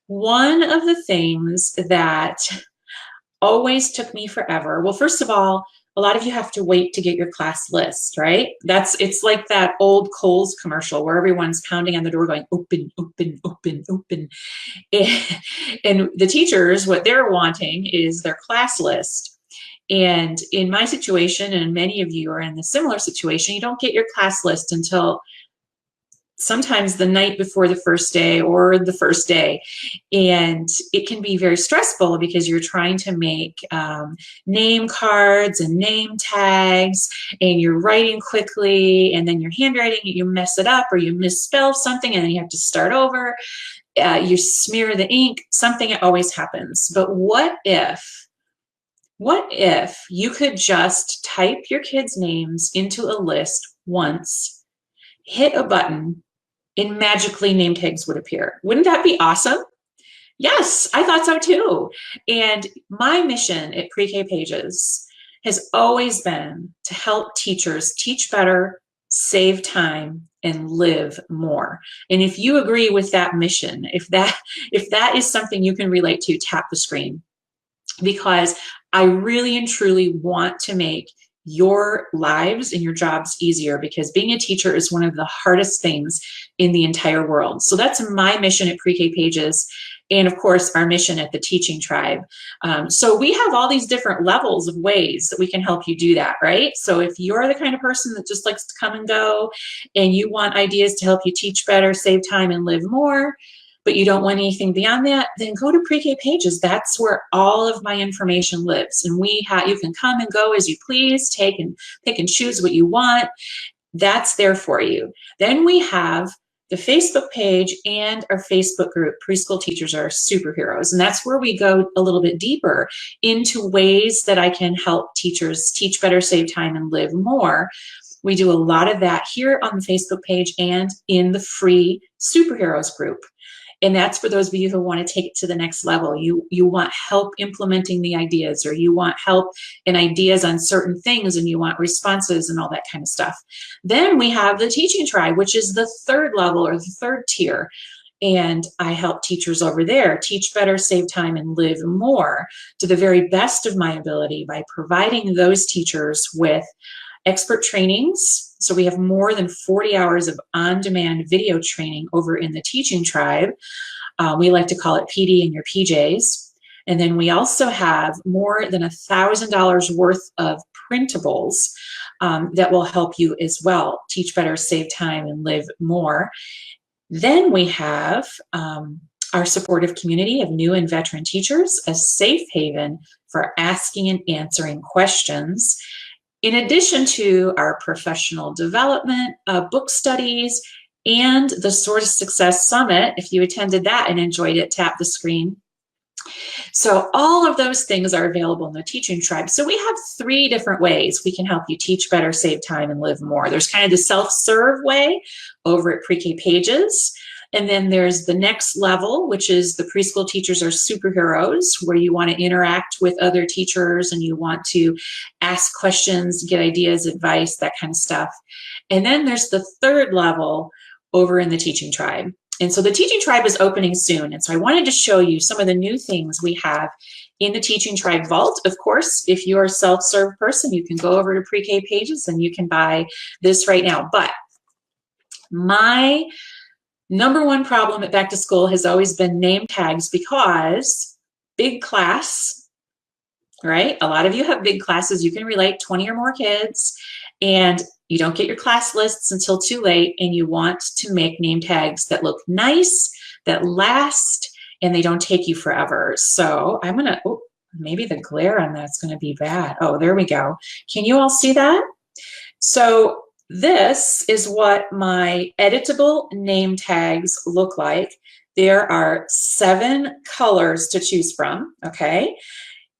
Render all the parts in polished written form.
One of the things that always took me forever, well, first of all, a lot of you have to wait to get your class list, right? It's like that old Kohl's commercial where everyone's pounding on the door going, open, open, open, open. And the teachers, what they're wanting is their class list. And in my situation, and many of you are in a similar situation, you don't get your class list until sometimes the night before the first day or the first day. And it can be very stressful because you're trying to make name cards and name tags, and you're writing quickly, and then your handwriting, you mess it up or you misspell something and then you have to start over. You smear the ink, something always happens. But what if you could just type your kids' names into a list once, hit a button, and magically name tags would appear? Wouldn't that be awesome? Yes, I thought so too. And my mission at Pre-K Pages has always been to help teachers teach better, save time, and live more. And if you agree with that mission, if that is something you can relate to, tap the screen, because I really and truly want to make your lives and your jobs easier, because being a teacher is one of the hardest things in the entire world. So that's my mission at Pre-K Pages, and of course our mission at the Teaching Tribe. So we have all these different levels of ways that we can help you do that, right? So if you're the kind of person that just likes to come and go and you want ideas to help you teach better, save time, and live more, but you don't want anything beyond that, then go to Pre-K Pages. That's where all of my information lives. And you can come and go as you please, take and pick and choose what you want. That's there for you. Then we have the Facebook page and our Facebook group, Preschool Teachers Are Superheroes. And that's where we go a little bit deeper into ways that I can help teachers teach better, save time, and live more. We do a lot of that here on the Facebook page and in the free Superheroes group. And that's for those of you who want to take it to the next level. You want help implementing the ideas, or you want help and ideas on certain things, and you want responses and all that kind of stuff. Then we have the Teaching Tribe, which is the third level or the third tier. And I help teachers over there teach better, save time, and live more to the very best of my ability by providing those teachers with expert trainings. So we have more than 40 hours of on-demand video training over in the Teaching Tribe. We like to call it PD in your PJs. And then we also have more than $1,000 worth of printables that will help you as well teach better, save time, and live more. Then we have our supportive community of new and veteran teachers, a safe haven for asking and answering questions, in addition to our professional development, book studies, and the Sword of Success Summit. If you attended that and enjoyed it, tap the screen. So all of those things are available in the Teaching Tribe. So we have 3 different ways we can help you teach better, save time, and live more. There's kind of the self-serve way over at Pre-K Pages. And then there's the next level, which is the Preschool Teachers Are Superheroes, where you want to interact with other teachers and you want to ask questions, get ideas, advice, that kind of stuff. And then there's the third level over in the Teaching Tribe. And so the Teaching Tribe is opening soon. And so I wanted to show you some of the new things we have in the Teaching Tribe Vault. Of course, if you're a self-serve person, you can go over to Pre-K Pages and you can buy this right now. But my number one problem at back to school has always been name tags, because big class, right? A lot of you have big classes. You can relate, 20 or more kids, and you don't get your class lists until too late, and you want to make name tags that look nice, that last, and they don't take you forever. So I'm gonna, oh, maybe the glare on that's gonna be bad. Oh, there we go. Can you all see that? So this is what my editable name tags look like. There are 7 colors to choose from, okay?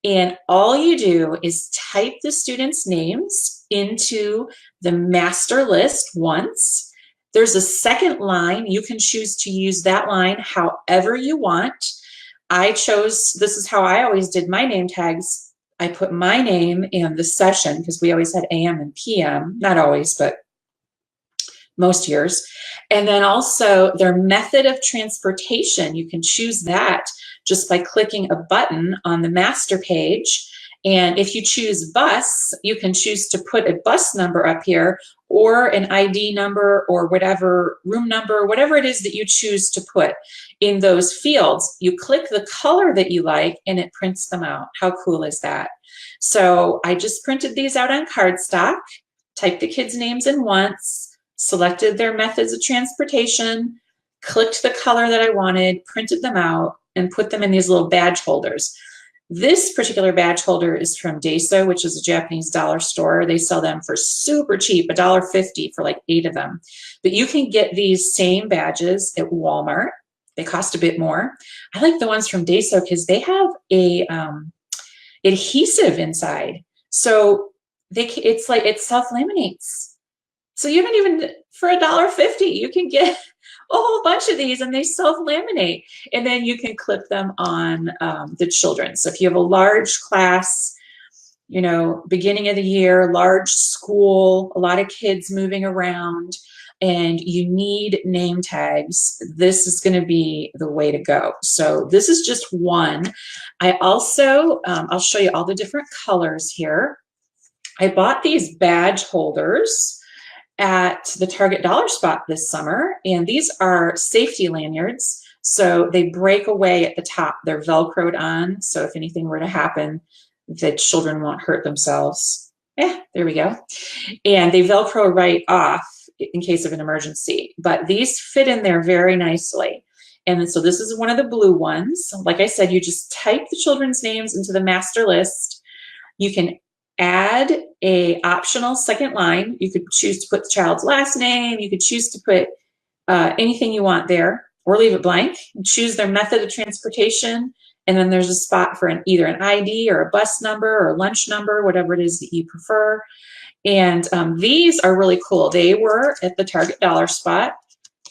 And all you do is type the students' names into the master list once. There's a second line. You can choose to use that line however you want. I chose, this is how I always did my name tags. I put my name in the session, because we always had AM and PM, not always, but most years. And then also their method of transportation, you can choose that just by clicking a button on the master page. And if you choose bus, you can choose to put a bus number up here or an ID number or whatever room number, whatever it is that you choose to put in those fields. You click the color that you like and it prints them out. How cool is that? So I just printed these out on cardstock, typed the kids' names in once, selected their methods of transportation, clicked the color that I wanted, printed them out, and put them in these little badge holders. This particular badge holder is from Daiso, which is a Japanese dollar store. They sell them for super cheap, $1.50 for like 8 of them. But you can get these same badges at Walmart. They cost a bit more. I like the ones from Daiso because they have a adhesive inside. So it's like it self-laminates. So you don't even, for $1.50, you can get a whole bunch of these and they self-laminate. And then you can clip them on the children. So if you have a large class, you know, beginning of the year, large school, a lot of kids moving around, and you need name tags, this is going to be the way to go. So this is just one. I also, I'll show you all the different colors here. I bought these badge holders at the Target Dollar Spot this summer, and these are safety lanyards. So they break away at the top. They're Velcroed on, so if anything were to happen, the children won't hurt themselves. There we go. And they Velcro right off in case of an emergency. But these fit in there very nicely. And so this is one of the blue ones. Like I said, you just type the children's names into the master list. You can add a optional second line. You could choose to put the child's last name. You could choose to put anything you want there or leave it blank. Choose their method of transportation. And then there's a spot for either an ID or a bus number or a lunch number, whatever it is that you prefer. And these are really cool. They were at the Target Dollar Spot,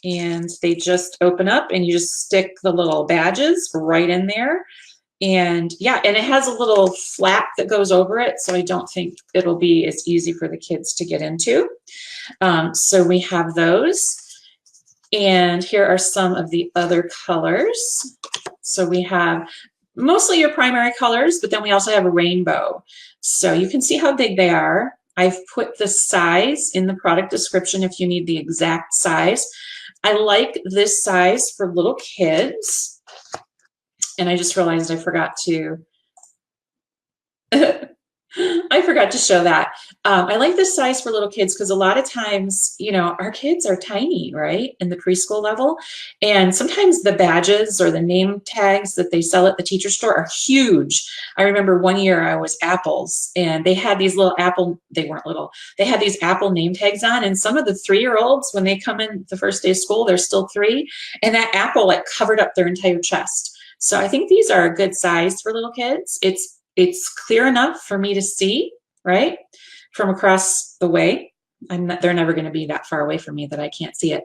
and they just open up and you just stick the little badges right in there. And yeah, and it has a little flap that goes over it, so I don't think it'll be as easy for the kids to get into. So we have those. And here are some of the other colors. So we have mostly your primary colors, but then we also have a rainbow. So you can see how big they are. I've put the size in the product description if you need the exact size. I like this size for little kids. And I just realized I forgot to I forgot to show that. I like this size for little kids because a lot of times, you know, our kids are tiny, right, in the preschool level. And sometimes the badges or the name tags that they sell at the teacher store are huge. I remember one year I was Apples, and they had these little Apple, they weren't little, they had these Apple name tags on. And some of the 3-year-olds, when they come in the first day of school, they're still 3. And that Apple like covered up their entire chest. So I think these are a good size for little kids. It's clear enough for me to see, right, from across the way. They're never going to be that far away from me that I can't see it.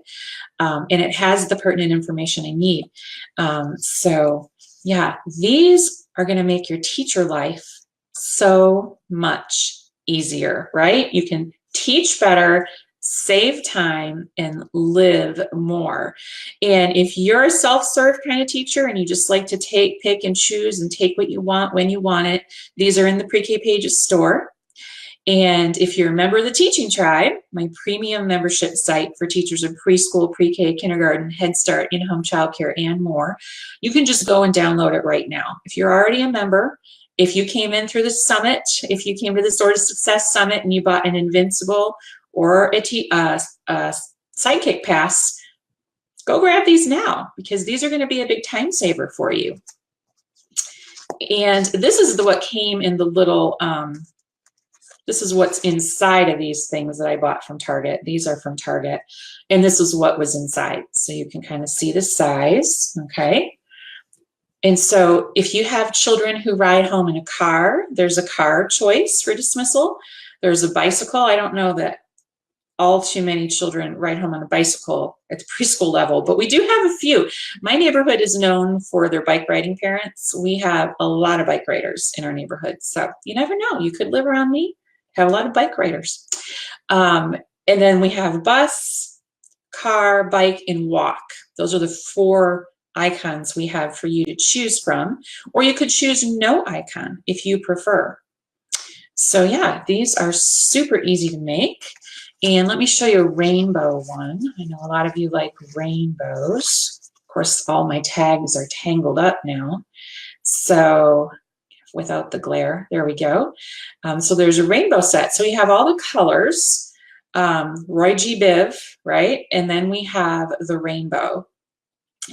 And it has the pertinent information I need. So yeah, these are going to make your teacher life so much easier, right? You can teach better, save time, and live more. And if you're a self-serve kind of teacher and you just like to take, pick, and choose and take what you want when you want it, these are in the Pre-K Pages store. And if you're a member of the Teaching Tribe, my premium membership site for teachers of preschool, pre-K, kindergarten, Head Start, in-home childcare, and more, you can just go and download it right now. If you're already a member, if you came in through the summit, if you came to the Sword of Success Summit and you bought an Invincible or a Sidekick Pass, go grab these now because these are going to be a big time saver for you. And this is what came in the little, this is what's inside of these things that I bought from Target. These are from Target. And this is what was inside. So you can kind of see the size, okay? And so if you have children who ride home in a car, there's a car choice for dismissal. There's a bicycle. I don't know that all too many children ride home on a bicycle at the preschool level, but we do have a few. My neighborhood is known for their bike riding parents. We have a lot of bike riders in our neighborhood. So you never know, you could live around me, have a lot of bike riders. And then we have bus, car, bike, and walk. Those are the 4 icons we have for you to choose from, or you could choose no icon if you prefer. So yeah, these are super easy to make. And let me show you a rainbow one. I know a lot of you like rainbows. Of course, all my tags are tangled up now. So without the glare, there we go. So there's a rainbow set. So you have all the colors, Roy G. Biv, right? And then we have the rainbow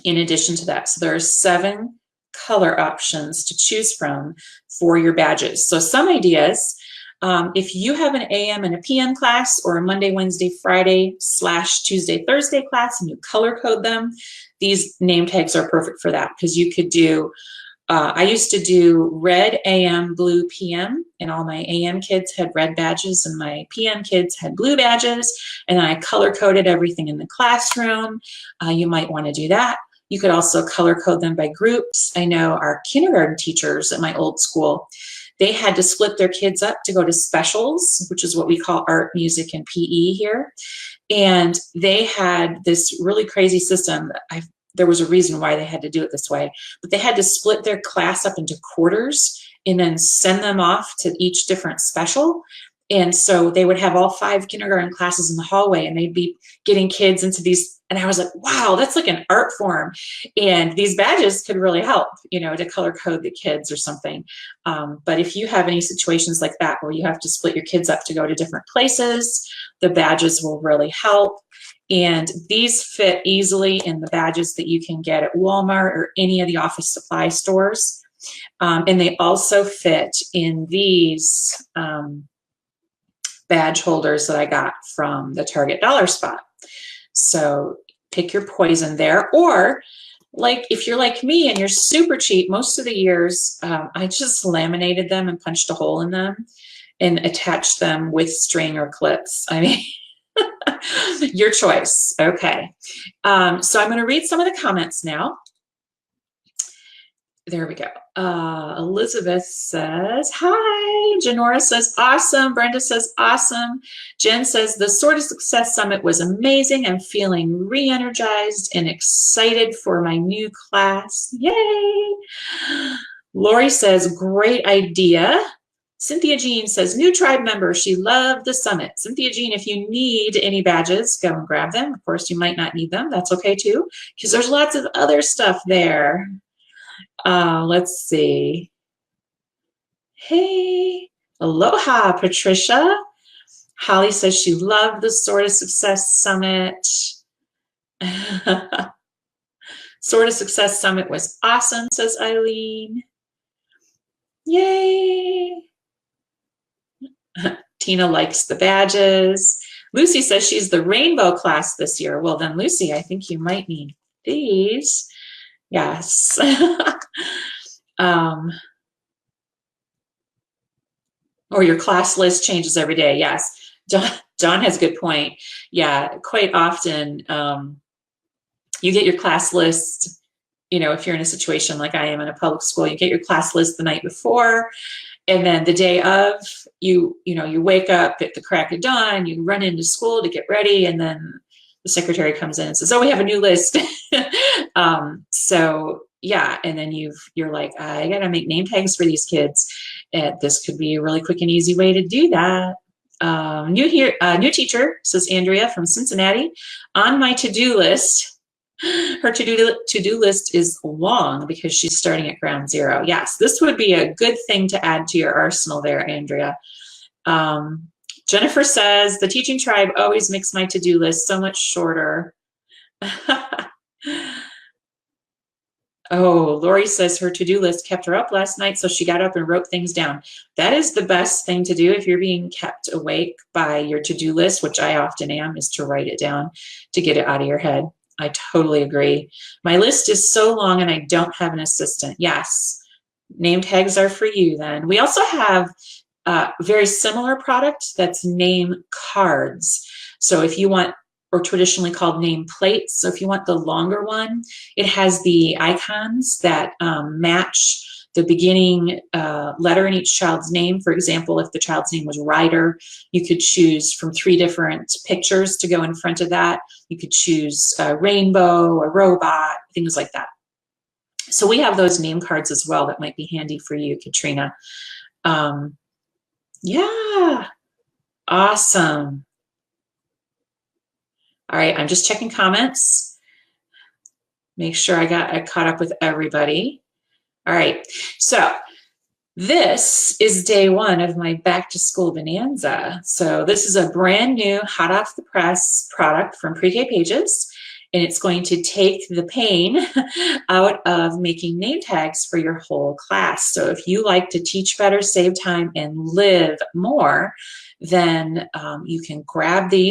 in addition to that. So there are 7 color options to choose from for your badges. So some ideas, if you have an AM and a PM class, or a Monday, Wednesday, Friday / Tuesday, Thursday class, and you color code them, these name tags are perfect for that, because you could do, I used to do red AM, blue PM, and all my AM kids had red badges and my PM kids had blue badges, and I color coded everything in the classroom. You might want to do that. You could also color code them by groups. I know our kindergarten teachers at my old school, they had to split their kids up to go to specials, which is what we call art, music, and PE here. And they had this really crazy system. There was a reason why they had to do it this way, but they had to split their class up into quarters and then send them off to each different special. And so they would have all 5 kindergarten classes in the hallway, and they'd be getting kids into these. And I was like, wow, that's like an art form. And these badges could really help, to color code the kids or something. But if you have any situations like that where you have to split your kids up to go to different places, the badges will really help. And these fit easily in the badges that you can get at Walmart or any of the office supply stores. And they also fit in these badge holders that I got from the Target Dollar Spot. So pick your poison there. Or like if you're like me and you're super cheap, most of the years I just laminated them and punched a hole in them and attached them with string or clips. I mean, your choice. Okay. So I'm going to read some of the comments now. There we go. Elizabeth says, hi. Janora says, awesome. Brenda says, awesome. Jen says, the Sword of Success Summit was amazing. I'm feeling re-energized and excited for my new class. Yay. Lori says, great idea. Cynthia Jean says, new tribe member. She loved the summit. Cynthia Jean, if you need any badges, go and grab them. Of course, you might not need them. That's okay too, because there's lots of other stuff there. Let's see. Hey, aloha, Patricia. Holly says she loved the Sword of Success Summit. Sword of Success Summit was awesome, says Eileen. Yay. Tina likes the badges. Lucy says she's the rainbow class this year. Well, then, Lucy, I think you might need these. Yes. Or your class list changes every day. Yes. John has a good point. Yeah, quite often you get your class list, if you're in a situation like I am in a public school, you get your class list the night before, and then the day of, you wake up at the crack of dawn, you run into school to get ready, and then the secretary comes in and says, oh, we have a new list. So yeah, and then you're like, I gotta make name tags for these kids. And this could be a really quick and easy way to do that. New teacher, says Andrea from Cincinnati. On my to-do list, her to-do list is long because she's starting at ground zero. Yes, this would be a good thing to add to your arsenal there, Andrea. Jennifer says, the teaching tribe always makes my to-do list so much shorter. Oh, Lori says her to-do list kept her up last night, so she got up and wrote things down. That is the best thing to do if you're being kept awake by your to-do list, which I often am, is to write it down to get it out of your head. I totally agree. My list is so long and I don't have an assistant. Yes, name tags are for you then. We also have a very similar product that's name cards. So if you want, or traditionally called name plates. So if you want the longer one, it has the icons that match the beginning letter in each child's name. For example, if the child's name was Ryder, you could choose from 3 different pictures to go in front of that. You could choose a rainbow, a robot, things like that. So we have those name cards as well that might be handy for you, Katrina. Yeah, awesome. All right, I'm just checking comments. Make sure I caught up with everybody. All right, so this is day 1 of my back to school bonanza. So this is a brand new hot off the press product from Pre-K Pages, and it's going to take the pain out of making name tags for your whole class. So if you like to teach better, save time, and live more, then you can grab these.